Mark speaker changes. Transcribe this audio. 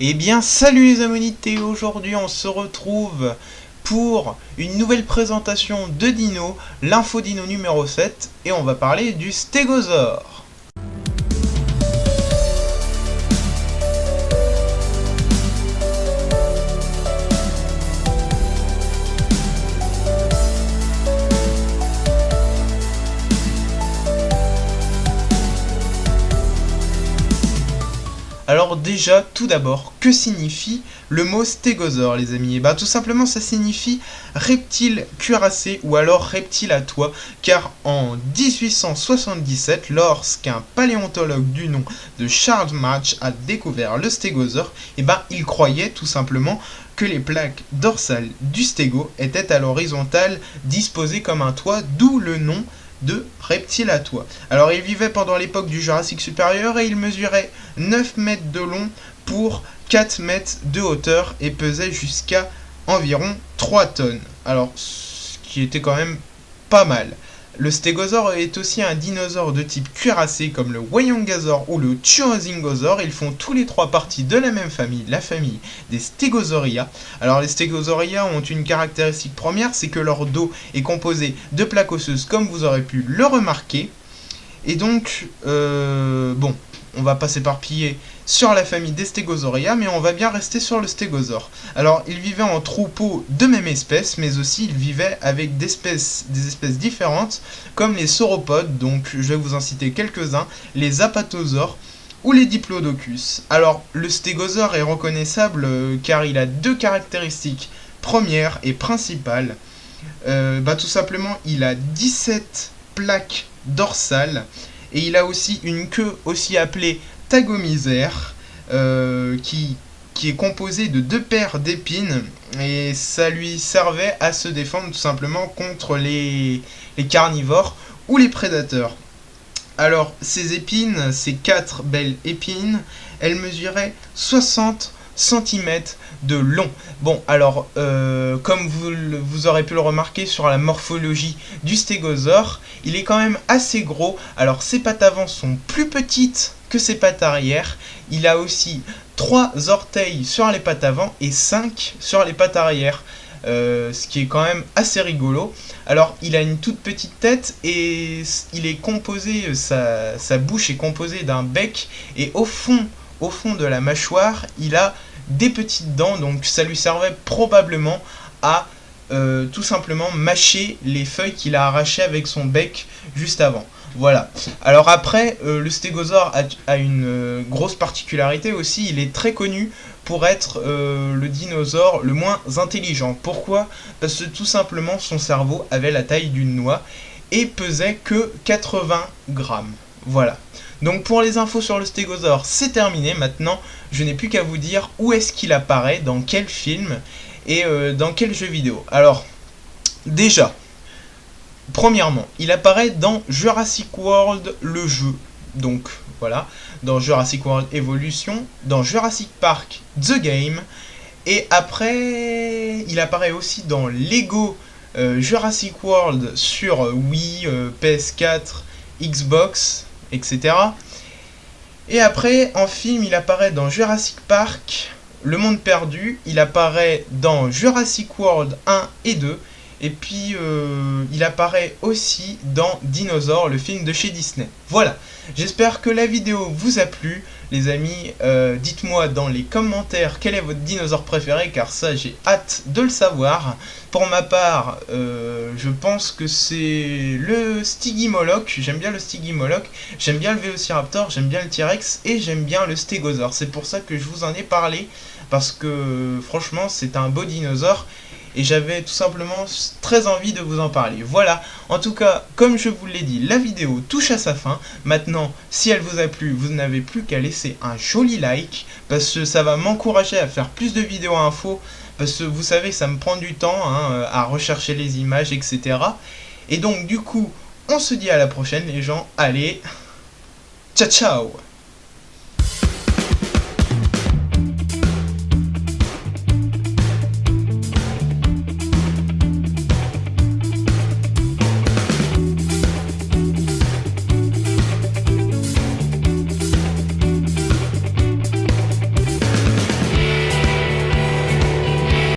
Speaker 1: Eh bien, salut les ammonites, et aujourd'hui on se retrouve pour une nouvelle présentation de Dino, l'info Dino numéro 7, et on va parler du stégosaure. Alors déjà, tout d'abord, que signifie le mot stégosaure, les amis? Et bien tout simplement, ça signifie reptile cuirassé ou alors reptile à toit, car en 1877, lorsqu'un paléontologue du nom de Charles March a découvert le stégosaure, et ben il croyait tout simplement que les plaques dorsales du stégo étaient à l'horizontale disposées comme un toit, d'où le nom de reptiles à toit. Alors il vivait pendant l'époque du Jurassique supérieur et il mesurait 9 mètres de long pour 4 mètres de hauteur et pesait jusqu'à environ 3 tonnes. Alors ce qui était quand même pas mal. Le stégosaure est aussi un dinosaure de type cuirassé comme le Weyongasaure ou le Tyrannosaure. Ils font tous les trois partie de la même famille, la famille des Stegosauria. Alors les Stegosauria ont une caractéristique première, c'est que leur dos est composé de plaques osseuses comme vous aurez pu le remarquer. Et donc, bon, on va pas s'éparpiller sur la famille des Stegosauria, mais on va bien rester sur le stégosaure. Alors, il vivait en troupeau de même espèce, mais aussi il vivait avec des espèces différentes, comme les sauropodes, donc je vais vous en citer quelques-uns, les apatosaures ou les diplodocus. Alors, le stégosaure est reconnaissable car il a deux caractéristiques premières et principales. Tout simplement, il a 17 plaques dorsales et il a aussi une queue aussi appelée tagomisaire qui est composée de deux paires d'épines et ça lui servait à se défendre tout simplement contre les carnivores ou les prédateurs. Alors ces épines, ces 4 belles épines, elles mesuraient 60 cm de long. Bon, alors, comme vous aurez pu le remarquer sur la morphologie du stégosaure, il est quand même assez gros. Alors, ses pattes avant sont plus petites que ses pattes arrière. Il a aussi 3 orteils sur les pattes avant et 5 sur les pattes arrière. Ce qui est quand même assez rigolo. Alors, il a une toute petite tête et il est composé, sa bouche est composée d'un bec et au fond de la mâchoire, il a des petites dents, donc ça lui servait probablement à tout simplement mâcher les feuilles qu'il a arrachées avec son bec juste avant. Voilà. Alors après, le stégosaure a une grosse particularité aussi, il est très connu pour être le dinosaure le moins intelligent. Pourquoi? Parce que tout simplement son cerveau avait la taille d'une noix et pesait que 80 grammes. Voilà. Donc pour les infos sur le stégosaure, c'est terminé. Maintenant, je n'ai plus qu'à vous dire où est-ce qu'il apparaît, dans quel film et dans quel jeu vidéo. Alors, déjà, premièrement, il apparaît dans Jurassic World, le jeu. Donc, voilà, dans Jurassic World Evolution, dans Jurassic Park The Game. Et après, il apparaît aussi dans Lego Jurassic World sur Wii, PS4, Xbox, etc. Et après, en film, il apparaît dans Jurassic Park, Le Monde Perdu, il apparaît dans Jurassic World 1 et 2, et puis il apparaît aussi dans Dinosaur, le film de chez Disney. Voilà, j'espère que la vidéo vous a plu, les amis. Dites-moi dans les commentaires quel est votre dinosaure préféré, car ça j'ai hâte de le savoir. Pour ma part, je pense que c'est le Stygimoloch. J'aime bien le Stygimoloch, j'aime bien le Velociraptor, j'aime bien le T-Rex et j'aime bien le Stégosaure. C'est pour ça que je vous en ai parlé, parce que franchement c'est un beau dinosaure et j'avais tout simplement très envie de vous en parler. Voilà, en tout cas, comme je vous l'ai dit, la vidéo touche à sa fin. Maintenant, si elle vous a plu, vous n'avez plus qu'à laisser un joli like, parce que ça va m'encourager à faire plus de vidéos infos, parce que vous savez, ça me prend du temps à rechercher les images, etc. Et donc, du coup, on se dit à la prochaine, les gens. Allez, ciao ciao!